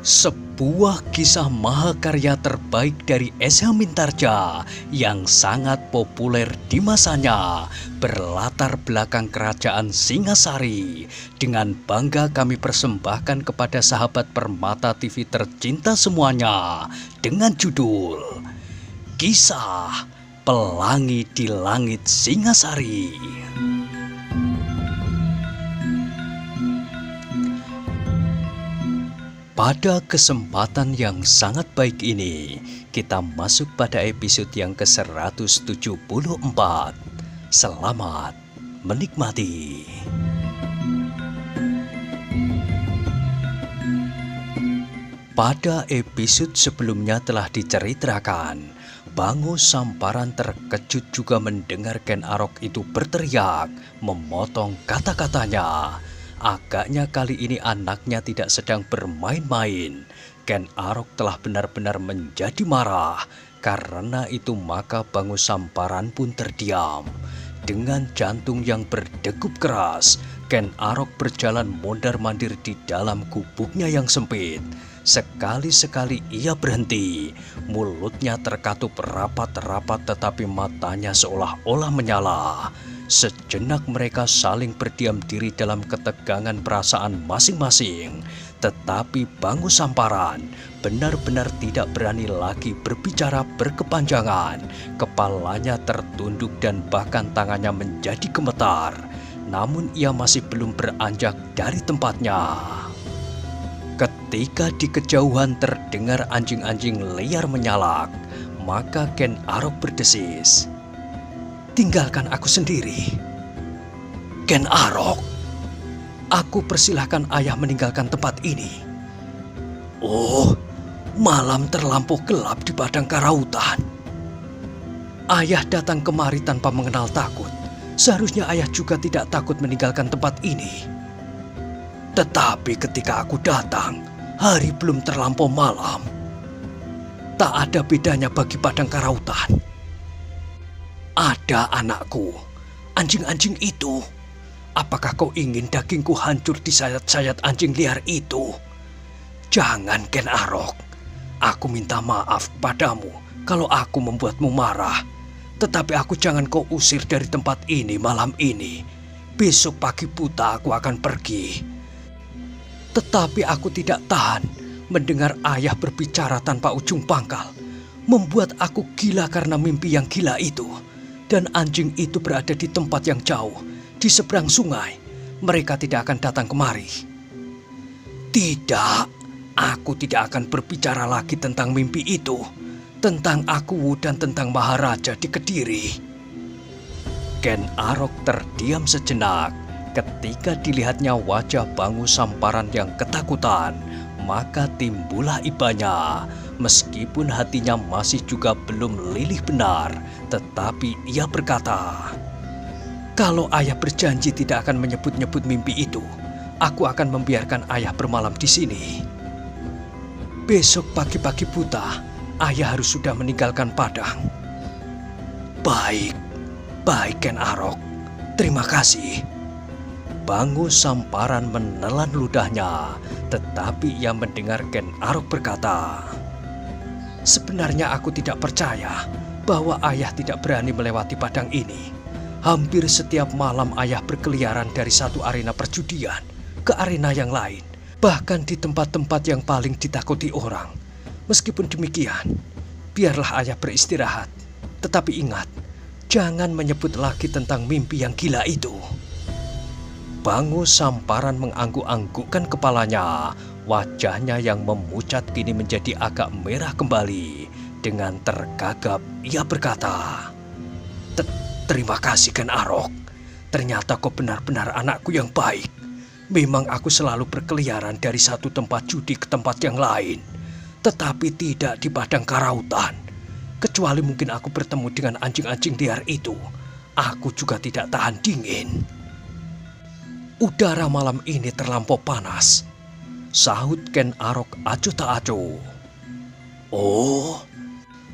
Sebuah kisah mahakarya terbaik dari S.H. Mintarja yang sangat populer di masanya berlatar belakang kerajaan Singasari. Dengan bangga kami persembahkan kepada sahabat Permata TV tercinta semuanya dengan judul Kisah Pelangi di Langit Singasari. Pada kesempatan yang sangat baik ini, kita masuk pada episode yang ke-174. Selamat menikmati. Pada episode sebelumnya telah diceritakan, Bango Samparan terkejut juga mendengar Ken Arok itu berteriak, memotong kata-katanya. Agaknya kali ini anaknya tidak sedang bermain-main. Ken Arok telah benar-benar menjadi marah. Karena itu maka Bango Samparan pun terdiam. Dengan jantung yang berdegup keras, Ken Arok berjalan mondar-mandir di dalam gubuknya yang sempit. Sekali-sekali ia berhenti. Mulutnya terkatup rapat-rapat tetapi matanya seolah-olah menyala. Sejenak mereka saling berdiam diri dalam ketegangan perasaan masing-masing. Tetapi Bango Samparan benar-benar tidak berani lagi berbicara berkepanjangan. Kepalanya tertunduk dan bahkan tangannya menjadi gemetar. Namun ia masih belum beranjak dari tempatnya. Ketika di kejauhan terdengar anjing-anjing liar menyalak, maka Ken Arok berdesis, "Tinggalkan aku sendiri." "Ken Arok, aku persilahkan ayah meninggalkan tempat ini." "Oh, malam terlampau gelap di padang karautan. Ayah datang kemari tanpa mengenal takut. Seharusnya ayah juga tidak takut meninggalkan tempat ini. Tetapi ketika aku datang, hari belum terlampau malam. Tak ada bedanya bagi padang karautan. Ada anakku, anjing-anjing itu. Apakah kau ingin dagingku hancur di sayat-sayat anjing liar itu? Jangan, Ken Arok. Aku minta maaf padamu kalau aku membuatmu marah. Tetapi aku jangan kau usir dari tempat ini malam ini. Besok pagi buta aku akan pergi. Tetapi aku tidak tahan mendengar ayah berbicara tanpa ujung pangkal. Membuat aku gila karena mimpi yang gila itu. Dan anjing itu berada di tempat yang jauh, di seberang sungai. Mereka tidak akan datang kemari." "Tidak, aku tidak akan berbicara lagi tentang mimpi itu. Tentang aku dan tentang Maharaja di Kediri." Ken Arok terdiam sejenak. Ketika dilihatnya wajah Bango Samparan yang ketakutan, maka timbullah ibanya. Meskipun hatinya masih juga belum lilih benar, tetapi ia berkata, "Kalau ayah berjanji tidak akan menyebut-nyebut mimpi itu, aku akan membiarkan ayah bermalam di sini. Besok pagi-pagi buta, ayah harus sudah meninggalkan padang." "Baik, baik Ken Arok. Terima kasih." Bango Samparan menelan ludahnya, tetapi ia mendengar Ken Arok berkata, "Sebenarnya aku tidak percaya bahwa ayah tidak berani melewati padang ini. Hampir setiap malam ayah berkeliaran dari satu arena perjudian ke arena yang lain, bahkan di tempat-tempat yang paling ditakuti orang. Meskipun demikian, biarlah ayah beristirahat. Tetapi ingat, jangan menyebut lagi tentang mimpi yang gila itu." Bango Samparan mengangguk-anggukkan kepalanya. Wajahnya yang memucat kini menjadi agak merah kembali. Dengan tergagap ia berkata, "Terima kasih Ken Arok. Ternyata kau benar-benar anakku yang baik. Memang aku selalu berkeliaran dari satu tempat judi ke tempat yang lain. Tetapi tidak di padang karautan. Kecuali mungkin aku bertemu dengan anjing-anjing liar itu. Aku juga tidak tahan dingin. Udara malam ini terlampau panas," sahut Ken Arok acuh tak acuh. "Oh."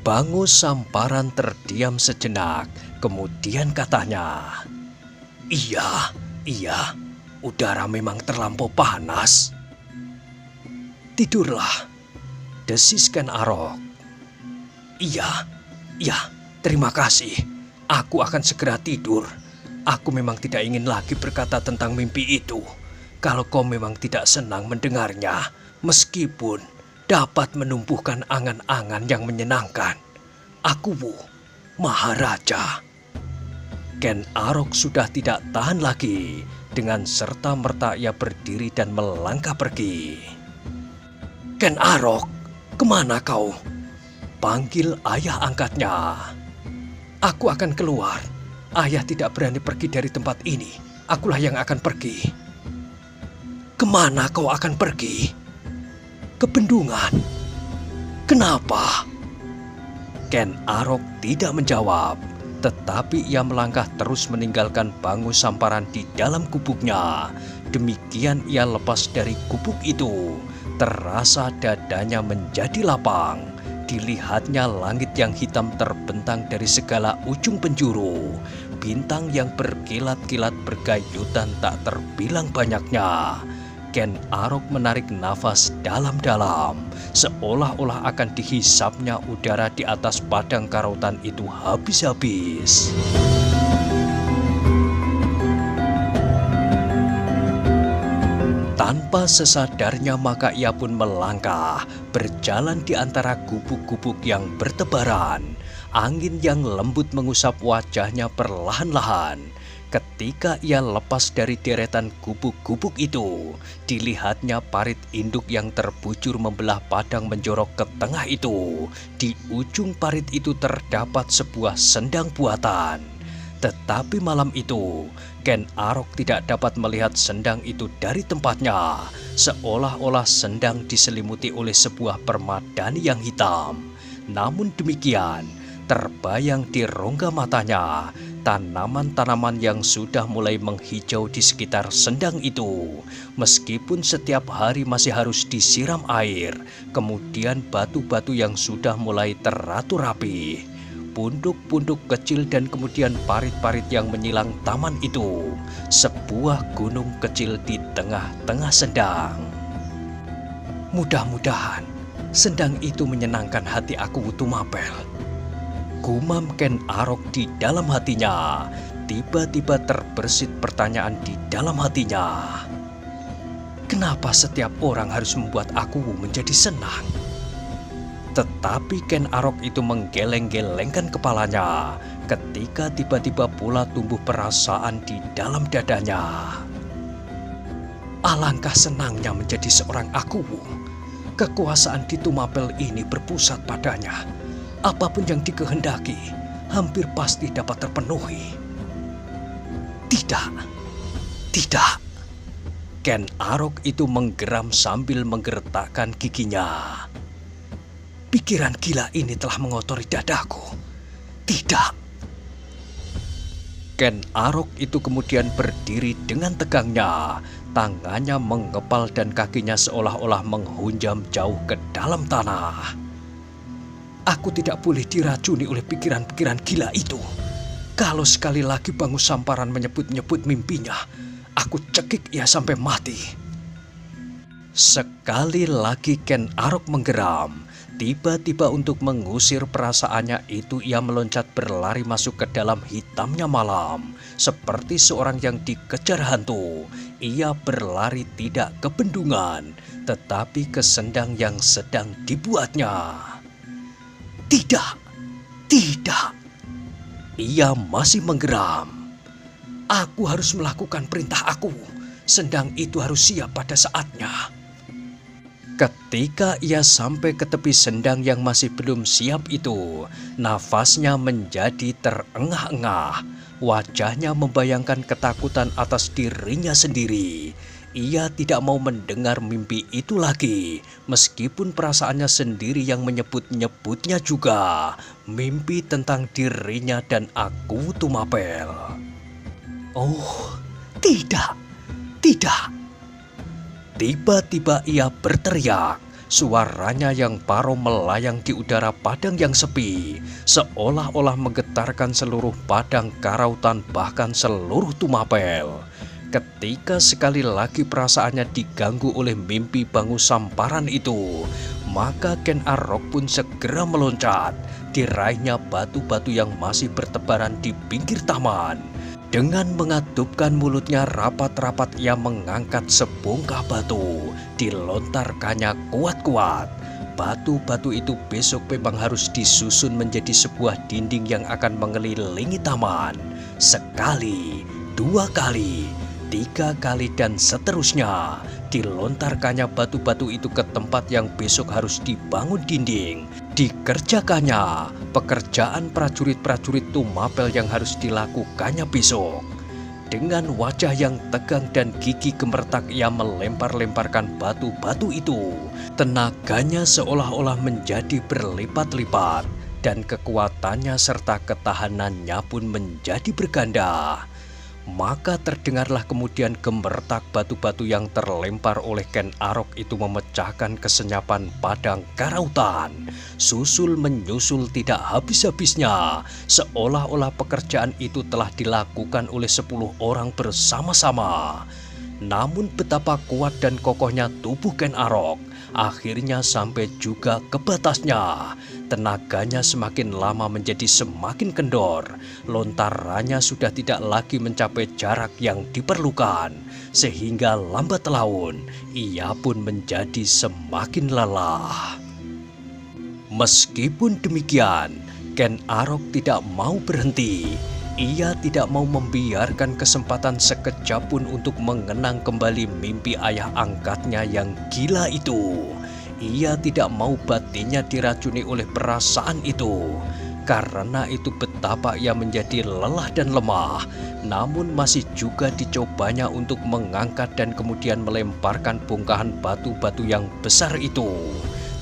Bango Samparan terdiam sejenak, kemudian katanya, "Iya, udara memang terlampau panas." Tidurlah, desis Ken Arok. Iya, terima kasih. Aku akan segera tidur. Aku memang tidak ingin lagi berkata tentang mimpi itu. Kalau kau memang tidak senang mendengarnya, meskipun dapat menumbuhkan angan-angan yang menyenangkan. Aku Maharaja. Ken Arok sudah tidak tahan lagi. Dengan serta-merta ia berdiri dan melangkah pergi. Ken Arok, kemana kau? Panggil ayah angkatnya. Aku akan keluar. Ayah tidak berani pergi dari tempat ini. Akulah yang akan pergi. Kemana kau akan pergi? Ke Bendungan. Kenapa? Ken Arok tidak menjawab, tetapi ia melangkah terus meninggalkan Bangu Samparan di dalam gubuknya. Demikian ia lepas dari gubuk itu. Terasa dadanya menjadi lapang. Dilihatnya langit yang hitam terbentang dari segala ujung penjuru. Bintang yang berkilat-kilat bergayutan tak terbilang banyaknya. Ken Arok menarik nafas dalam-dalam, seolah-olah akan dihisapnya udara di atas padang karautan itu habis-habis. Tanpa sesadarnya maka ia pun melangkah, berjalan di antara gubuk-gubuk yang bertebaran. Angin yang lembut mengusap wajahnya perlahan-lahan. Ketika ia lepas dari deretan gubuk-gubuk itu, dilihatnya parit induk yang terbujur membelah padang menjorok ke tengah itu. Di ujung parit itu terdapat sebuah sendang buatan. Tetapi malam itu, Ken Arok tidak dapat melihat sendang itu dari tempatnya. Seolah-olah sendang diselimuti oleh sebuah permadani yang hitam. Namun demikian, terbayang di rongga matanya tanaman-tanaman yang sudah mulai menghijau di sekitar sendang itu. Meskipun setiap hari masih harus disiram air, kemudian batu-batu yang sudah mulai teratur rapi, punduk-punduk kecil dan kemudian parit-parit yang menyilang taman itu, sebuah gunung kecil di tengah-tengah sendang. Mudah-mudahan sendang itu menyenangkan hati aku Tumapel. Gumam Ken Arok di dalam hatinya. Tiba-tiba terbersit pertanyaan di dalam hatinya. Kenapa setiap orang harus membuat aku menjadi senang? Tetapi Ken Arok itu menggeleng-gelengkan kepalanya ketika tiba-tiba pula tumbuh perasaan di dalam dadanya. Alangkah senangnya menjadi seorang Akuwu. Kekuasaan di Tumapel ini berpusat padanya. Apapun yang dikehendaki, hampir pasti dapat terpenuhi. Tidak. Ken Arok itu menggeram sambil menggertakkan giginya. Pikiran gila ini telah mengotori dadaku. Tidak. Ken Arok itu kemudian berdiri dengan tegangnya. Tangannya mengepal dan kakinya seolah-olah menghunjam jauh ke dalam tanah. Aku tidak boleh diracuni oleh pikiran-pikiran gila itu. Kalau sekali lagi Bangu Samparan menyebut-nyebut mimpinya, aku cekik ia sampai mati. Sekali lagi Ken Arok menggeram. Tiba-tiba untuk mengusir perasaannya itu ia meloncat berlari masuk ke dalam hitamnya malam. Seperti seorang yang dikejar hantu, ia berlari tidak ke bendungan, tetapi ke sendang yang sedang dibuatnya. Tidak. Ia masih menggeram. Aku harus melakukan perintah aku. Sendang itu harus siap pada saatnya. Ketika ia sampai ke tepi sendang yang masih belum siap itu, nafasnya menjadi terengah-engah. Wajahnya membayangkan ketakutan atas dirinya sendiri. Ia tidak mau mendengar mimpi itu lagi, meskipun perasaannya sendiri yang menyebut-nyebutnya juga. Mimpi tentang dirinya dan aku Tumapel. Oh, tidak. Tiba-tiba ia berteriak. Suaranya yang paro melayang di udara padang yang sepi, seolah-olah menggetarkan seluruh padang karautan bahkan seluruh Tumapel. Ketika sekali lagi perasaannya diganggu oleh mimpi bangu samparan itu, maka Ken Arok pun segera meloncat. Diraihnya batu-batu yang masih bertebaran di pinggir taman. Dengan mengatupkan mulutnya rapat-rapat, ia mengangkat sebongkah batu. Dilontarkannya kuat-kuat. Batu-batu itu besok memang harus disusun menjadi sebuah dinding yang akan mengelilingi taman. Sekali, 2 kali, 3 kali, dan seterusnya. Dilontarkannya batu-batu itu ke tempat yang besok harus dibangun dinding. Dikerjakannya pekerjaan prajurit-prajurit Tumapel yang harus dilakukannya besok. Dengan wajah yang tegang dan gigi gemeretak, ia melempar-lemparkan batu-batu itu. Tenaganya seolah-olah menjadi berlipat-lipat, dan kekuatannya serta ketahanannya pun menjadi berganda. Maka terdengarlah kemudian gemertak batu-batu yang terlempar oleh Ken Arok itu memecahkan kesenyapan padang karautan. Susul menyusul tidak habis-habisnya, seolah-olah pekerjaan itu telah dilakukan oleh 10 orang bersama-sama. Namun betapa kuat dan kokohnya tubuh Ken Arok akhirnya sampai juga ke batasnya. Tenaganya semakin lama menjadi semakin kendor. Lontarannya sudah tidak lagi mencapai jarak yang diperlukan. Sehingga lambat laun ia pun menjadi semakin lelah. Meskipun demikian, Ken Arok tidak mau berhenti. Ia tidak mau membiarkan kesempatan sekejap pun untuk mengenang kembali mimpi ayah angkatnya yang gila itu. Ia tidak mau batinnya diracuni oleh perasaan itu. Karena itu betapa ia menjadi lelah dan lemah. Namun masih juga dicobanya untuk mengangkat dan kemudian melemparkan bongkahan batu-batu yang besar itu.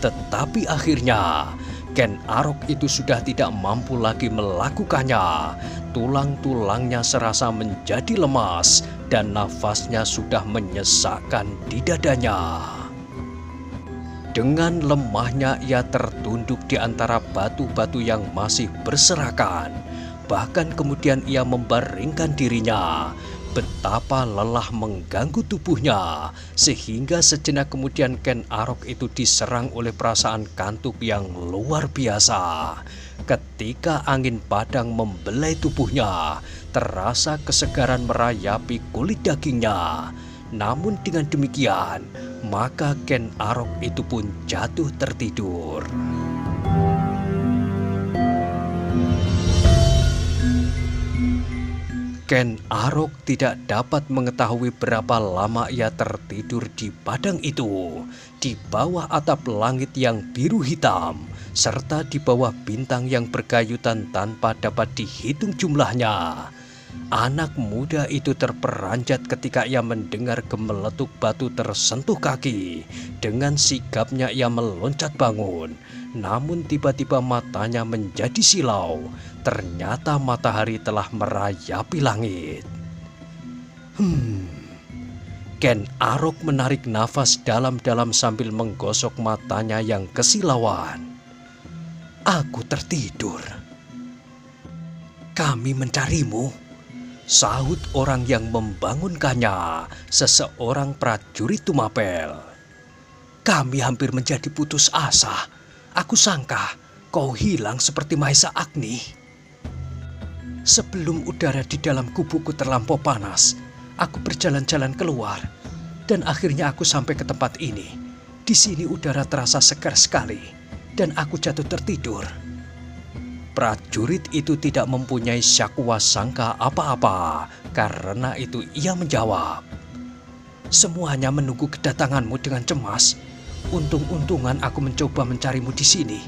Tetapi akhirnya Ken Arok itu sudah tidak mampu lagi melakukannya. Tulang-tulangnya serasa menjadi lemas dan nafasnya sudah menyesakkan di dadanya. Dengan lemahnya ia tertunduk di antara batu-batu yang masih berserakan. Bahkan kemudian ia membaringkan dirinya. Betapa lelah mengganggu tubuhnya, sehingga sejenak kemudian Ken Arok itu diserang oleh perasaan kantuk yang luar biasa. Ketika angin padang membelai tubuhnya, terasa kesegaran merayapi kulit dagingnya. Namun dengan demikian, maka Ken Arok itu pun jatuh tertidur. Ken Arok tidak dapat mengetahui berapa lama ia tertidur di padang itu, di bawah atap langit yang biru hitam, serta di bawah bintang yang bergayutan tanpa dapat dihitung jumlahnya. Anak muda itu terperanjat ketika ia mendengar gemeletuk batu tersentuh kaki. Dengan sigapnya ia meloncat bangun. Namun tiba-tiba matanya menjadi silau. Ternyata matahari telah merayapi langit. Ken Arok menarik nafas dalam-dalam sambil menggosok matanya yang kesilauan. Aku tertidur. Kami mencarimu, sahut orang yang membangunkannya, seseorang prajurit Tumapel. Kami hampir menjadi putus asa. Aku sangka kau hilang seperti Mahesa Agni. Sebelum udara di dalam kubuku terlampau panas, aku berjalan-jalan keluar dan akhirnya aku sampai ke tempat ini. Di sini udara terasa segar sekali dan aku jatuh tertidur. Prajurit itu tidak mempunyai syakwa sangka apa-apa. Karena itu ia menjawab, semuanya menunggu kedatanganmu dengan cemas. Untung-untungan aku mencoba mencarimu di sini,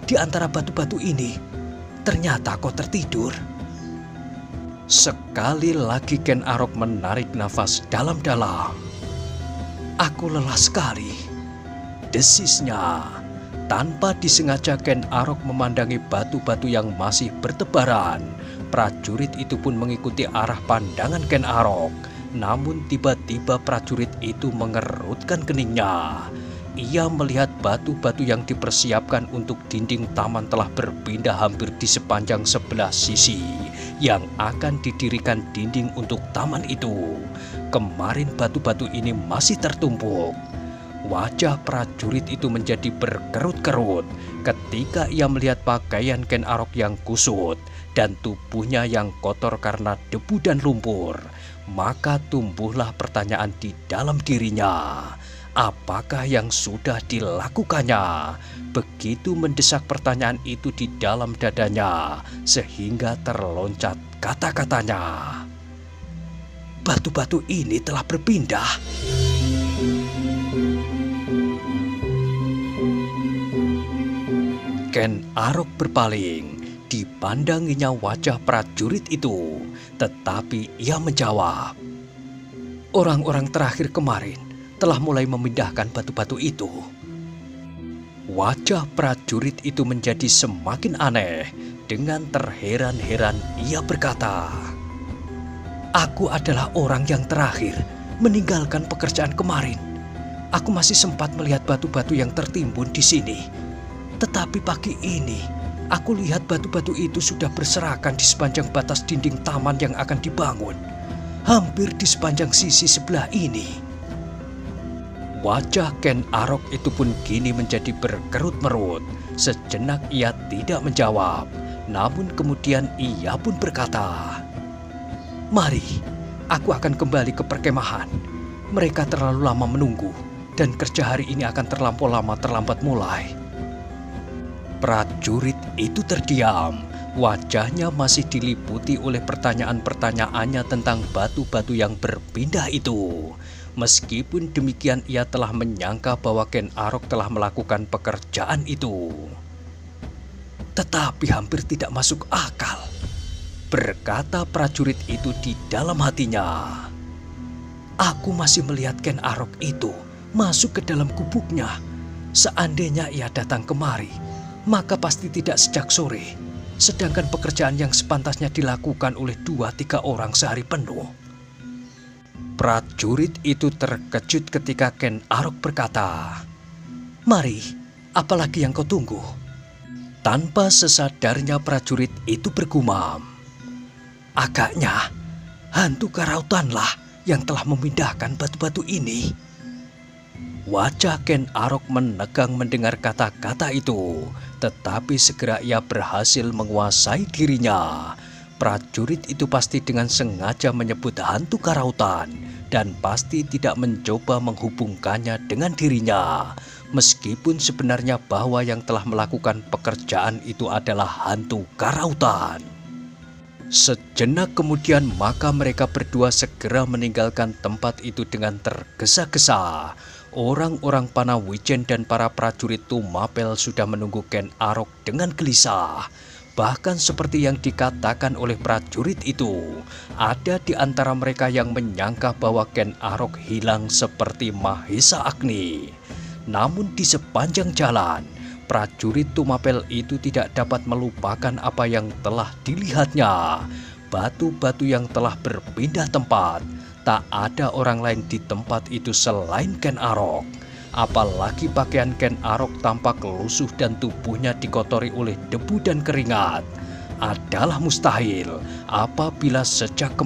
di antara batu-batu ini. Ternyata kau tertidur. Sekali lagi Ken Arok menarik nafas dalam-dalam. Aku lelah sekali, desisnya. Tanpa disengaja Ken Arok memandangi batu-batu yang masih bertebaran. Prajurit itu pun mengikuti arah pandangan Ken Arok. Namun tiba-tiba prajurit itu mengerutkan keningnya. ia melihat batu-batu yang dipersiapkan untuk dinding taman telah berpindah hampir di sepanjang sebelah sisi yang akan didirikan dinding untuk taman itu. Kemarin batu-batu ini masih tertumpuk. Wajah prajurit itu menjadi berkerut-kerut ketika ia melihat pakaian Ken Arok yang kusut dan tubuhnya yang kotor karena debu dan lumpur. Maka tumbuhlah pertanyaan di dalam dirinya. Apakah yang sudah dilakukannya? Begitu mendesak pertanyaan itu di dalam dadanya sehingga terloncat kata-katanya. Batu-batu ini telah berpindah. Ken Arok berpaling, dipandanginya wajah prajurit itu, tetapi ia menjawab, orang-orang terakhir kemarin telah mulai memindahkan batu-batu itu. Wajah prajurit itu menjadi semakin aneh. Dengan terheran-heran ia berkata, aku adalah orang yang terakhir meninggalkan pekerjaan kemarin. Aku masih sempat melihat batu-batu yang tertimbun di sini. Tetapi pagi ini, aku lihat batu-batu itu sudah berserakan di sepanjang batas dinding taman yang akan dibangun. Hampir di sepanjang sisi sebelah ini. Wajah Ken Arok itu pun kini menjadi berkerut-merut. Sejenak ia tidak menjawab. Namun kemudian ia pun berkata, mari, aku akan kembali ke perkemahan. Mereka terlalu lama menunggu dan kerja hari ini akan terlampau lama terlambat mulai. Prajurit itu terdiam, wajahnya masih diliputi oleh pertanyaan-pertanyaannya tentang batu-batu yang berpindah itu. Meskipun demikian ia telah menyangka bahwa Ken Arok telah melakukan pekerjaan itu. Tetapi hampir tidak masuk akal, berkata prajurit itu di dalam hatinya. Aku masih melihat Ken Arok itu masuk ke dalam gubuknya. Seandainya ia datang kemari, maka pasti tidak sejak sore, sedangkan pekerjaan yang sepantasnya dilakukan oleh 2-3 orang sehari penuh. Prajurit itu terkejut ketika Ken Arok berkata, mari, apalagi yang kau tunggu? Tanpa sesadarnya prajurit itu bergumam, agaknya hantu karautanlah yang telah memindahkan batu-batu ini. Wajah Ken Arok menegang mendengar kata-kata itu, tetapi segera ia berhasil menguasai dirinya. Prajurit itu pasti dengan sengaja menyebut hantu karautan dan pasti tidak mencoba menghubungkannya dengan dirinya. Meskipun sebenarnya bahwa yang telah melakukan pekerjaan itu adalah hantu karautan. Sejenak kemudian maka mereka berdua segera meninggalkan tempat itu dengan tergesa-gesa. Orang-orang Panawijen dan para prajurit Tumapel sudah menunggu Ken Arok dengan gelisah. Bahkan seperti yang dikatakan oleh prajurit itu, ada di antara mereka yang menyangka bahwa Ken Arok hilang seperti Mahesa Agni. Namun di sepanjang jalan, prajurit Tumapel itu tidak dapat melupakan apa yang telah dilihatnya. Batu-batu yang telah berpindah tempat. Tak ada orang lain di tempat itu selain Ken Arok. Apalagi pakaian Ken Arok tampak lusuh dan tubuhnya dikotori oleh debu dan keringat. Adalah mustahil apabila sejak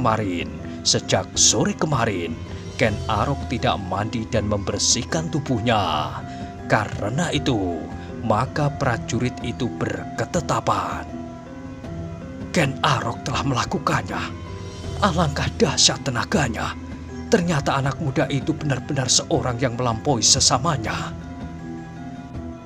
sore kemarin, Ken Arok tidak mandi dan membersihkan tubuhnya. Karena itu, maka prajurit itu berketetapan. Ken Arok telah melakukannya. Alangkah dahsyat tenaganya. Ternyata anak muda itu benar-benar seorang yang melampaui sesamanya.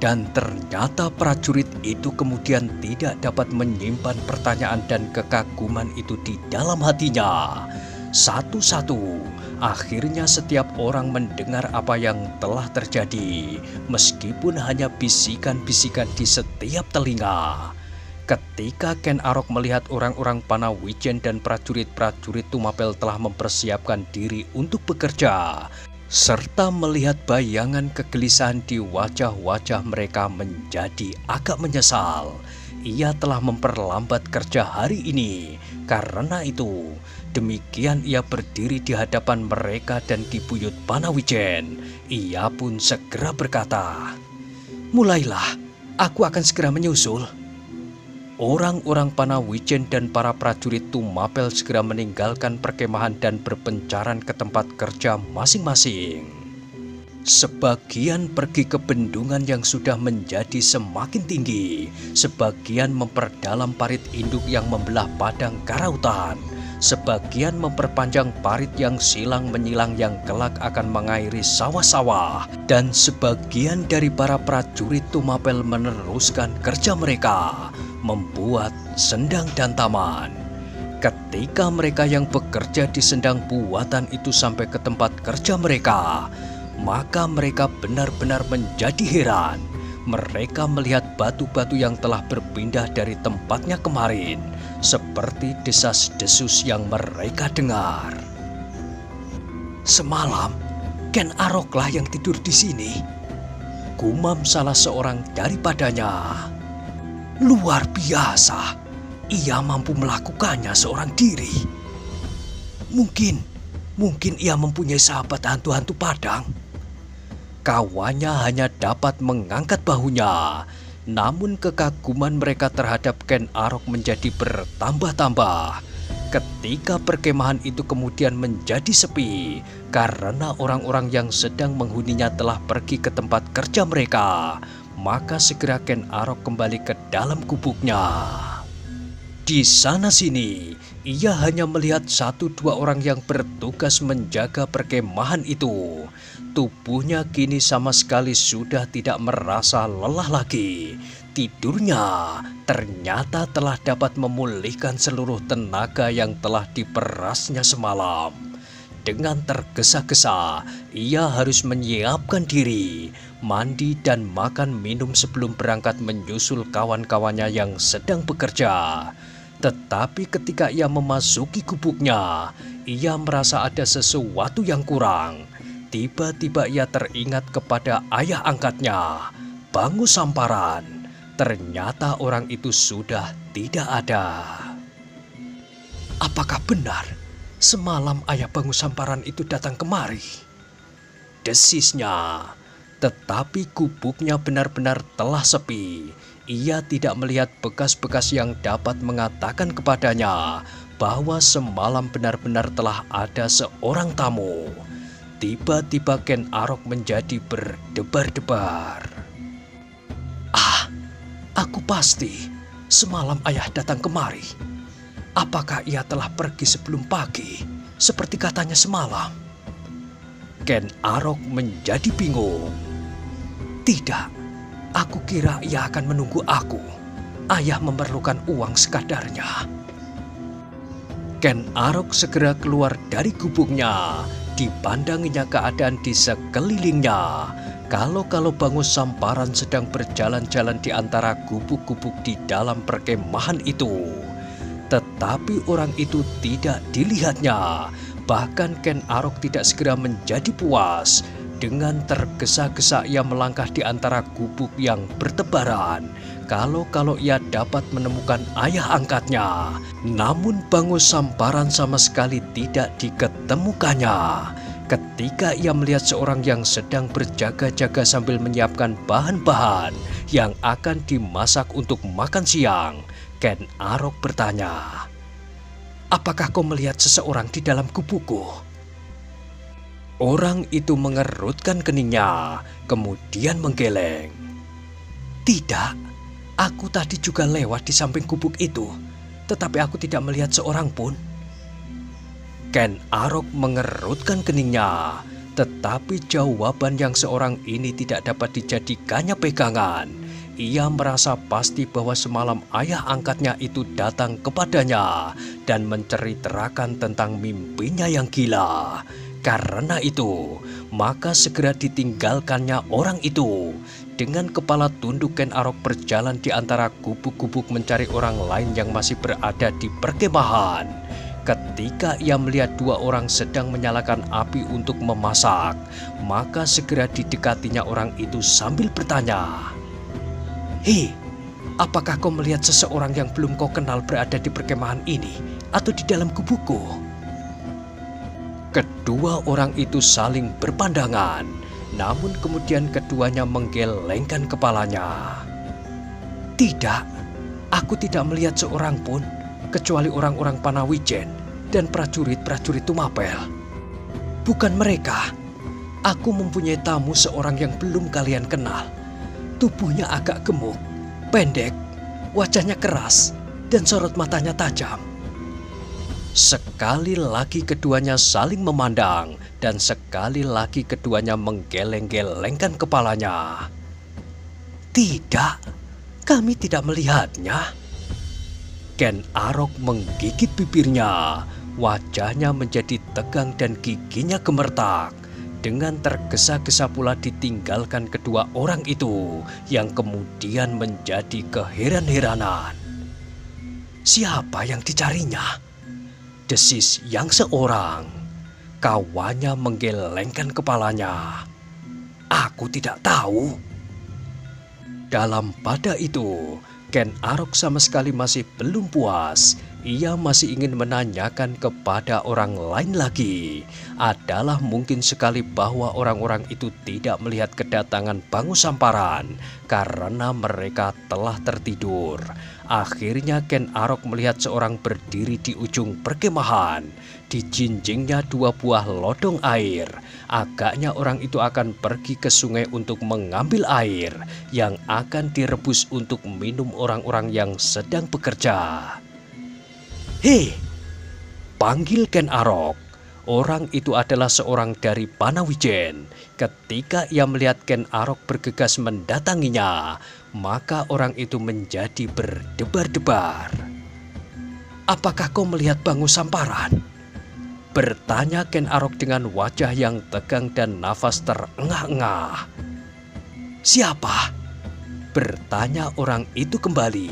Dan ternyata prajurit itu kemudian tidak dapat menyimpan pertanyaan dan kekaguman itu di dalam hatinya. Satu-satu, akhirnya setiap orang mendengar apa yang telah terjadi, meskipun hanya bisikan-bisikan di setiap telinga. Ketika Ken Arok melihat orang-orang Panawijen dan prajurit-prajurit Tumapel telah mempersiapkan diri untuk bekerja, serta melihat bayangan kegelisahan di wajah-wajah mereka menjadi agak menyesal. Ia telah memperlambat kerja hari ini. Karena itu, Demikian ia berdiri di hadapan mereka dan di buyut Panawijen. Ia pun segera berkata, "Mulailah, aku akan segera menyusul." Orang-orang Panawijen dan para prajurit Tumapel segera meninggalkan perkemahan dan berpencaran ke tempat kerja masing-masing. Sebagian pergi ke bendungan yang sudah menjadi semakin tinggi, sebagian memperdalam parit induk yang membelah padang karautan, sebagian memperpanjang parit yang silang menyilang yang kelak akan mengairi sawah-sawah, dan sebagian dari para prajurit Tumapel meneruskan kerja mereka, membuat sendang dan taman. Ketika mereka yang bekerja di sendang buatan itu sampai ke tempat kerja mereka, maka mereka benar-benar menjadi heran. Mereka melihat batu-batu yang telah berpindah dari tempatnya kemarin, seperti desas-desus yang mereka dengar. "Semalam, Ken Aroklah yang tidur di sini," gumam salah seorang daripadanya. "Luar biasa, ia mampu melakukannya seorang diri. Mungkin ia mempunyai sahabat hantu-hantu padang." Kawannya hanya dapat mengangkat bahunya. Namun kekaguman mereka terhadap Ken Arok menjadi bertambah-tambah. Ketika perkemahan itu kemudian menjadi sepi karena orang-orang yang sedang menghuninya telah pergi ke tempat kerja mereka, maka segera Ken Arok kembali ke dalam gubuknya. Di sana-sini, ia hanya melihat 1-2 orang yang bertugas menjaga perkemahan itu. Tubuhnya kini sama sekali sudah tidak merasa lelah lagi. Tidurnya ternyata telah dapat memulihkan seluruh tenaga yang telah diperasnya semalam. Dengan tergesa-gesa, ia harus menyiapkan diri, mandi dan makan minum sebelum berangkat menyusul kawan-kawannya yang sedang bekerja. Tetapi ketika ia memasuki gubuknya, ia merasa ada sesuatu yang kurang. Tiba-tiba ia teringat kepada ayah angkatnya, Bangu Samparan. Ternyata orang itu sudah tidak ada. Apakah benar semalam ayah Bangu Samparan itu datang kemari? Desisnya. Tetapi gubuknya benar-benar telah sepi. Ia tidak melihat bekas-bekas yang dapat mengatakan kepadanya bahwa semalam benar-benar telah ada seorang tamu. Tiba-tiba Ken Arok menjadi berdebar-debar. Aku pasti semalam ayah datang kemari. Apakah ia telah pergi sebelum pagi, seperti katanya semalam? Ken Arok menjadi bingung. Tidak, aku kira ia akan menunggu aku. Ayah memerlukan uang sekadarnya. Ken Arok segera keluar dari gubuknya. Dipandanginya keadaan di sekelilingnya. Kalau Bangu Samparan sedang berjalan-jalan di antara gubuk-gubuk di dalam perkemahan itu. Tetapi orang itu tidak dilihatnya. Bahkan Ken Arok tidak segera menjadi puas. Dengan tergesa-gesa ia melangkah di antara gubuk yang bertebaran. Kalau ia dapat menemukan ayah angkatnya. Namun Bangu Samparan sama sekali tidak diketemukannya. Ketika ia melihat seorang yang sedang berjaga-jaga sambil menyiapkan bahan-bahan yang akan dimasak untuk makan siang, Ken Arok bertanya, "Apakah kau melihat seseorang di dalam gubukku?" Orang itu mengerutkan keningnya, kemudian menggeleng. "Tidak. Aku tadi juga lewat di samping gubuk itu, tetapi aku tidak melihat seorang pun." Ken Arok mengerutkan keningnya, tetapi jawaban yang seorang ini tidak dapat dijadikannya pegangan. Ia merasa pasti bahwa semalam ayah angkatnya itu datang kepadanya dan menceritakan tentang mimpinya yang gila. Karena itu, maka segera ditinggalkannya orang itu. Dengan kepala tunduk Ken Arok berjalan di antara gubuk-gubuk mencari orang lain yang masih berada di perkemahan. Ketika ia melihat 2 orang sedang menyalakan api untuk memasak, maka segera didekatinya orang itu sambil bertanya, "Hei, apakah kau melihat seseorang yang belum kau kenal berada di perkemahan ini atau di dalam gubukku?" Kedua orang itu saling berpandangan, namun kemudian keduanya menggelengkan kepalanya. Tidak, aku tidak melihat seorang pun, kecuali orang-orang Panawijen dan prajurit-prajurit Tumapel. Bukan mereka. Aku mempunyai tamu seorang yang belum kalian kenal. Tubuhnya agak gemuk, pendek, wajahnya keras, dan sorot matanya tajam. Sekali lagi keduanya saling memandang, dan sekali lagi keduanya menggeleng-gelengkan kepalanya. Tidak, kami tidak melihatnya. Ken Arok menggigit bibirnya, wajahnya menjadi tegang dan giginya gemertak. Dengan tergesa-gesa pula ditinggalkan kedua orang itu, yang kemudian menjadi keheran-heranan. Siapa yang dicarinya? Desis yang seorang. Kawannya menggelengkan kepalanya. Aku tidak tahu. Dalam pada itu, Ken Arok sama sekali masih belum puas. Ia masih ingin menanyakan kepada orang lain lagi. Adalah mungkin sekali bahwa orang-orang itu tidak melihat kedatangan Bangu Samparan karena mereka telah tertidur. Akhirnya Ken Arok melihat seorang berdiri di ujung perkemahan. Dijinjingnya dua buah lodong air. Agaknya orang itu akan pergi ke sungai untuk mengambil air yang akan direbus untuk minum orang-orang yang sedang bekerja. Hei, panggil Ken Arok. Orang itu adalah seorang dari Panawijen. Ketika ia melihat Ken Arok bergegas mendatanginya, maka orang itu menjadi berdebar-debar. Apakah kau melihat Bangu Samparan? Bertanya Ken Arok dengan wajah yang tegang dan nafas terengah-engah. Siapa? Bertanya orang itu kembali.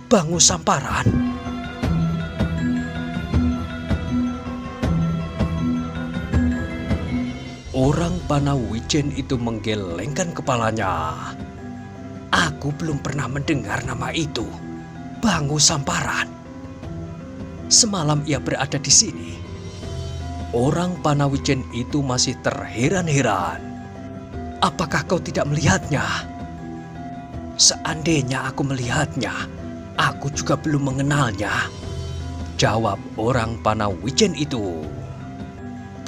Bangu Samparan. Orang Panawijen itu menggelengkan kepalanya. Aku belum pernah mendengar nama itu. Bangu Samparan. Semalam ia berada di sini. Orang Panawijen itu masih terheran-heran. Apakah kau tidak melihatnya? Seandainya aku melihatnya, aku juga belum mengenalnya. Jawab orang Panawijen itu.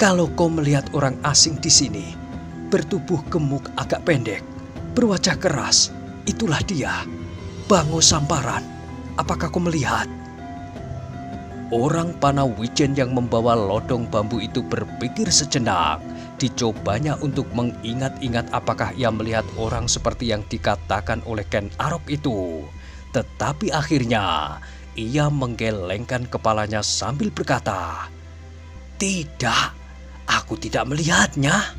Kalau kau melihat orang asing di sini, bertubuh gemuk agak pendek, berwajah keras, itulah dia, Bangu Samparan. Apakah kau melihat? Orang Panawijen yang membawa lodong bambu itu berpikir sejenak. Dicobanya untuk mengingat-ingat apakah ia melihat orang seperti yang dikatakan oleh Ken Arok itu. Tetapi akhirnya ia menggelengkan kepalanya sambil berkata, "Tidak. Aku tidak melihatnya."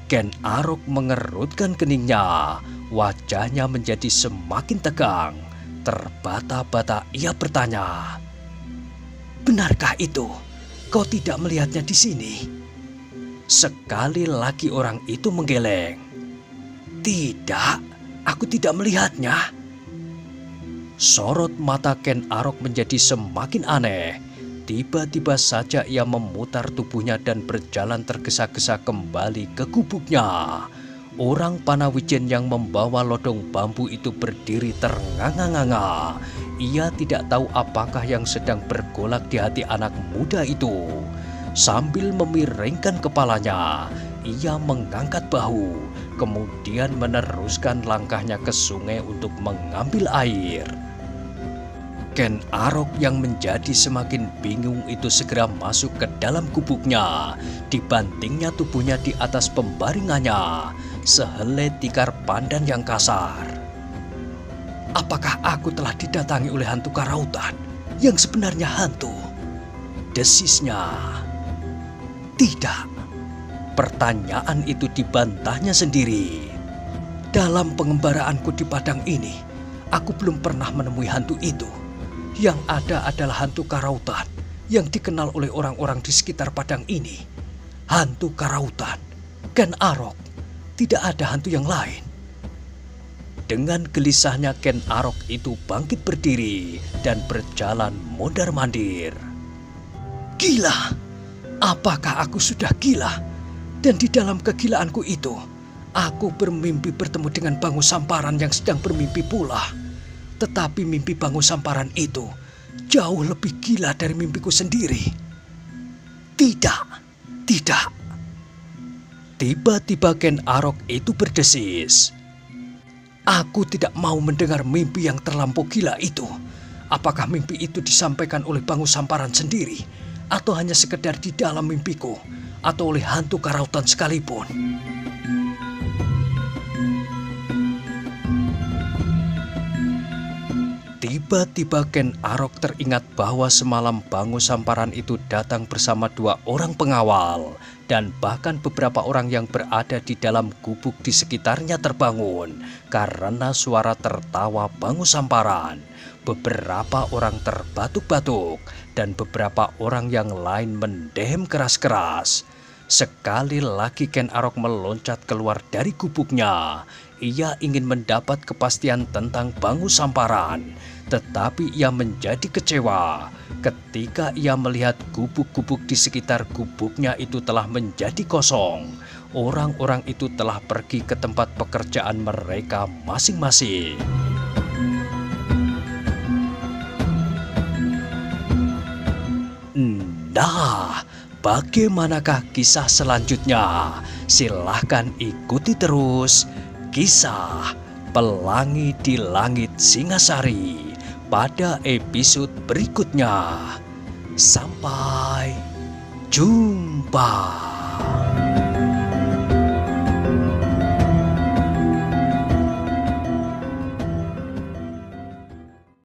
Ken Arok mengerutkan keningnya. Wajahnya menjadi semakin tegang. Terbata-bata ia bertanya, "Benarkah itu? Kau tidak melihatnya di sini?" Sekali lagi orang itu menggeleng. "Tidak, aku tidak melihatnya." Sorot mata Ken Arok menjadi semakin aneh. Tiba-tiba saja ia memutar tubuhnya dan berjalan tergesa-gesa kembali ke gubuknya. Orang Panawijen yang membawa lodong bambu itu berdiri ternganga-nganga. Ia tidak tahu apakah yang sedang bergolak di hati anak muda itu. Sambil memiringkan kepalanya, ia mengangkat bahu, kemudian meneruskan langkahnya ke sungai untuk mengambil air. Ken Arok yang menjadi semakin bingung itu segera masuk ke dalam gubuknya. Dibantingnya tubuhnya di atas pembaringannya, sehelai tikar pandan yang kasar. Apakah aku telah didatangi oleh hantu karautan yang sebenarnya hantu? Desisnya. Tidak. Pertanyaan itu dibantahnya sendiri. Dalam pengembaraanku di padang ini, aku belum pernah menemui hantu itu. Yang ada adalah hantu karautan yang dikenal oleh orang-orang di sekitar padang ini. Hantu karautan, Ken Arok. Tidak ada hantu yang lain. Dengan gelisahnya Ken Arok itu bangkit berdiri dan berjalan mondar-mandir. Gila, Apakah aku sudah gila? Dan di dalam kegilaanku itu, aku bermimpi bertemu dengan Bangu Samparan yang sedang bermimpi pula. Tetapi mimpi Bangu Samparan itu jauh lebih gila dari mimpiku sendiri. Tidak, tidak. Tiba-tiba Ken Arok itu berdesis. Aku tidak mau mendengar mimpi yang terlampau gila itu. Apakah mimpi itu disampaikan oleh Bangu Samparan sendiri, atau hanya sekedar di dalam mimpiku, atau oleh hantu karautan sekalipun? Tiba-tiba Ken Arok teringat bahwa semalam Bangu Samparan itu datang bersama 2 orang pengawal, dan bahkan beberapa orang yang berada di dalam gubuk di sekitarnya terbangun karena suara tertawa Bangu Samparan. Beberapa orang terbatuk-batuk dan beberapa orang yang lain mendehem keras-keras. Sekali lagi Ken Arok meloncat keluar dari gubuknya. Ia ingin mendapat kepastian tentang Bangu Samparan, tetapi ia menjadi kecewa ketika ia melihat gubuk-gubuk di sekitar gubuknya itu telah menjadi kosong. Orang-orang itu telah pergi ke tempat pekerjaan mereka masing-masing. Nah, bagaimanakah kisah selanjutnya? Silahkan ikuti terus kisah Pelangi di Langit Singasari pada episode berikutnya. Sampai jumpa.